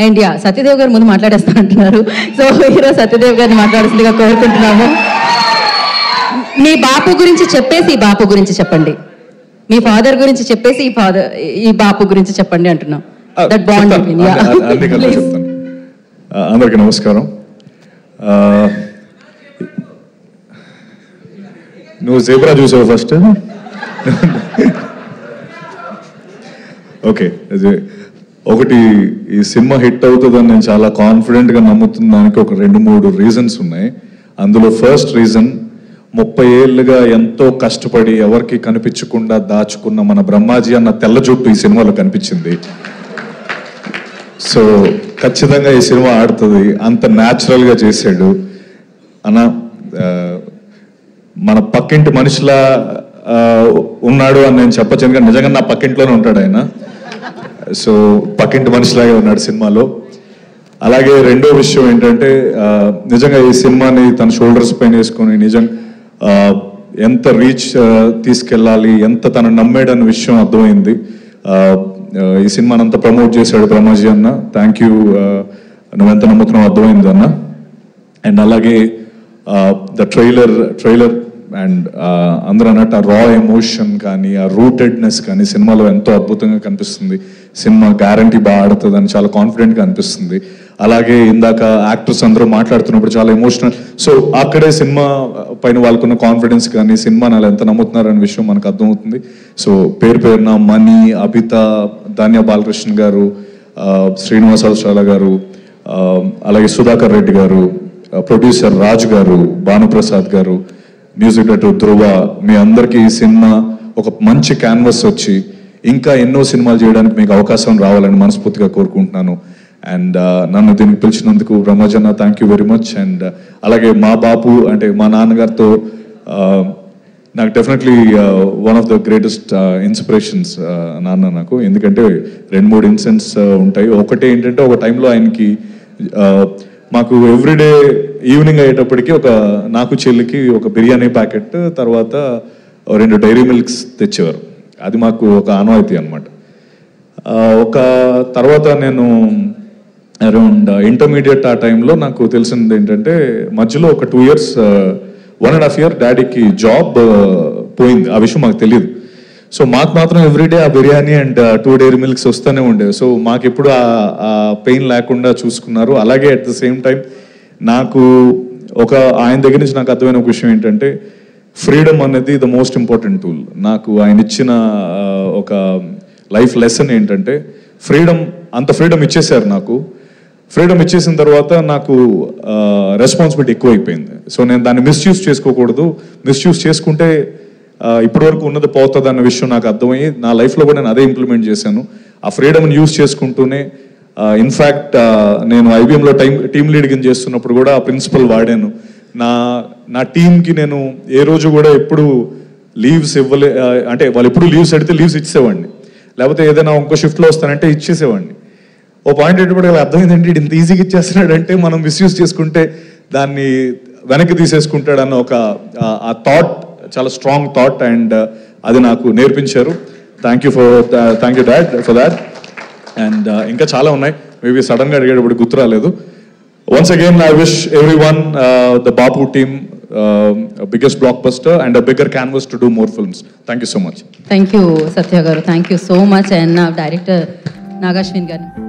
And yeah, Satyadev గారు ముందు మాట్లాడేస్తా అంటున్నారు. సో హీరో సత్యదేవ్ గారిని మాట్లాడాల్సిందిగా కోరుకుంటున్నాము. మీ బాపు గురించి చెప్పేసి ఈ బాపు గురించి చెప్పండి, మీ ఫాదర్ గురించి చెప్పేసి ఈ బాపు గురించి చెప్పండి అంటున్నాం. That bond between. యా, అందరికీ నమస్కారం. నువ్వు జేబ్రా చూసావు ఫస్ట్? ఓకే, ఒకటి ఈ సినిమా హిట్ అవుతుందని నేను చాలా కాన్ఫిడెంట్గా నమ్ముతున్న దానికి ఒక 2-3 రీజన్స్ ఉన్నాయి. అందులో ఫస్ట్ రీజన్, 30 ఏళ్ళుగా ఎంతో కష్టపడి ఎవరికి కనిపించకుండా దాచుకున్న మన బ్రహ్మాజీ అన్న తెల్ల జుట్టు ఈ సినిమాలో కనిపించింది. సో ఖచ్చితంగా ఈ సినిమా ఆడుతుంది, అంత న్యాచురల్గా చేశాడు అన్న. మన పక్కింటి మనిషిలా ఉన్నాడు అని నేను చెప్పచ్చు, ఎందుకంటే నిజంగా నా పక్కింట్లోనే ఉంటాడు ఆయన. సో పక్కింటి మనిషిలాగే ఉన్నాడు సినిమాలో. అలాగే రెండో విషయం ఏంటంటే, నిజంగా ఈ సినిమాని తన షోల్డర్స్ పైన వేసుకొని ఎంత రీచ్ తీసుకెళ్ళాలి, ఎంత తను నమ్మేడన్న విషయం అర్థమైంది. ఈ సినిమాని అంతా ప్రమోట్ చేశాడు బ్రహ్మాజీ అన్న. థ్యాంక్ యూ, నువ్వెంత నమ్ముతున్నావు అర్థమైంది అన్న. అండ్ అలాగే ద ట్రైలర్ అండ్ అందరూ అన్నట్టు ఆ రా ఎమోషన్ కానీ, ఆ రూటెడ్నెస్ కానీ సినిమాలో ఎంతో అద్భుతంగా కనిపిస్తుంది. సినిమా గ్యారంటీ బాగా ఆడుతుందని చాలా కాన్ఫిడెంట్గా అనిపిస్తుంది. అలాగే ఇందాక యాక్టర్స్ అందరూ మాట్లాడుతున్నప్పుడు చాలా ఎమోషనల్. సో అక్కడే సినిమా పైన వాళ్ళకున్న కాన్ఫిడెన్స్ కానీ, సినిమాని అలా ఎంత నమ్ముతున్నారు అనే విషయం మనకు అర్థమవుతుంది. సో పేరున మణి, అభిత, ధాన్య బాలకృష్ణ గారు, శ్రీనివాస అవసరాల గారు, అలాగే సుధాకర్ రెడ్డి గారు, ప్రొడ్యూసర్ రాజు గారు, భానుప్రసాద్ గారు, మ్యూజిక్ డైరెక్టర్ ధ్రువ, మీ అందరికీ ఈ సినిమా ఒక మంచి క్యాన్వస్ వచ్చి ఇంకా ఎన్నో సినిమాలు చేయడానికి మీకు అవకాశం రావాలని మనస్ఫూర్తిగా కోరుకుంటున్నాను. అండ్ నన్ను దీనికి పిలిచినందుకు బ్రహ్మాజీ అన్న thank you very much. And అలాగే మా బాపు అంటే మా నాన్నగారితో నాకు definitely one of the greatest inspirations నాన్న నాకు. ఎందుకంటే 2-3 ఇన్సిడెంట్స్ ఉంటాయి. ఒకటి ఏంటంటే, ఒక టైంలో ఆయనకి మాకు ఎవ్రీడే ఈవినింగ్ అయ్యేటప్పటికి నాకు చెల్లికి ఒక బిర్యానీ ప్యాకెట్, తర్వాత 2 డైరీ మిల్క్స్ తెచ్చేవారు. అది మాకు ఒక ఆనవాయితీ అనమాట. తర్వాత నేను అరౌండ్ ఇంటర్మీడియట్ ఆ టైంలో నాకు తెలిసింది ఏంటంటే, మధ్యలో ఒక 2 years 1.5 year డాడీకి జాబ్ పోయింది. ఆ విషయం మాకు తెలియదు. సో మాకు మాత్రం ఎవ్రీడే ఆ బిర్యానీ అండ్ 2 డైరీ మిల్క్స్ వస్తూనే ఉండేవి. సో మాకు ఎప్పుడు ఆ పెయిన్ లేకుండా చూసుకున్నారు. అలాగే అట్ ద సేమ్ టైం నాకు ఆయన దగ్గర నుంచి నాకు అర్థమైన ఒక విషయం ఏంటంటే, ఫ్రీడమ్ అనేది ద మోస్ట్ ఇంపార్టెంట్ టూల్. నాకు ఆయన ఇచ్చిన ఒక లైఫ్ లెసన్ ఏంటంటే, అంత ఫ్రీడమ్ ఇచ్చేసారు నాకు. ఫ్రీడమ్ ఇచ్చేసిన తర్వాత నాకు రెస్పాన్సిబిలిటీ ఎక్కువైపోయింది. సో నేను దాన్ని మిస్యూజ్ చేసుకోకూడదు. మిస్యూజ్ చేసుకుంటే ఇప్పటి వరకు ఉన్నది పోతుంది అన్న విషయం నాకు అర్థమయ్యి, నా లైఫ్లో కూడా నేను అదే ఇంప్లిమెంట్ చేశాను. ఆ ఫ్రీడమ్ని యూజ్ చేసుకుంటూనే ఇన్ఫ్యాక్ట్ నేను ఐబీఎంలో టీమ్ లీడింగ్ చేస్తున్నప్పుడు కూడా ఆ ప్రిన్సిపల్ వాడాను. నా టీంకి నేను ఏ రోజు కూడా ఎప్పుడు లీవ్స్ అంటే వాళ్ళు ఎప్పుడు లీవ్స్ అడిగితే లీవ్స్ ఇచ్చేసేవాడిని, లేకపోతే ఏదైనా ఇంకో షిఫ్ట్లో వస్తానంటే ఇచ్చేసేవాడిని. ఓ పాయింట్ ఏంటంటే అర్థమైందంటే ఇంత ఈజీగా ఇచ్చేస్తున్నాడంటే మనం మిస్యూజ్ చేసుకుంటే దాన్ని వెనక్కి తీసేసుకుంటాడు అన్న ఆ థాట్ చాలా స్ట్రాంగ్ థాట్. అండ్ అది నాకు నేర్పించారు. Thank you dad for that. And ఇంకా చాలా ఉన్నాయి, మేబీ సడన్గా అడిగేటప్పుడు గుర్తు రాలేదు. Once again, I wish everyone, the Bapu team, a biggest blockbuster and a bigger canvas to do more films. Thank you so much. Thank you, Satya Garu. Thank you so much. And now, Director Nagashwin Garu.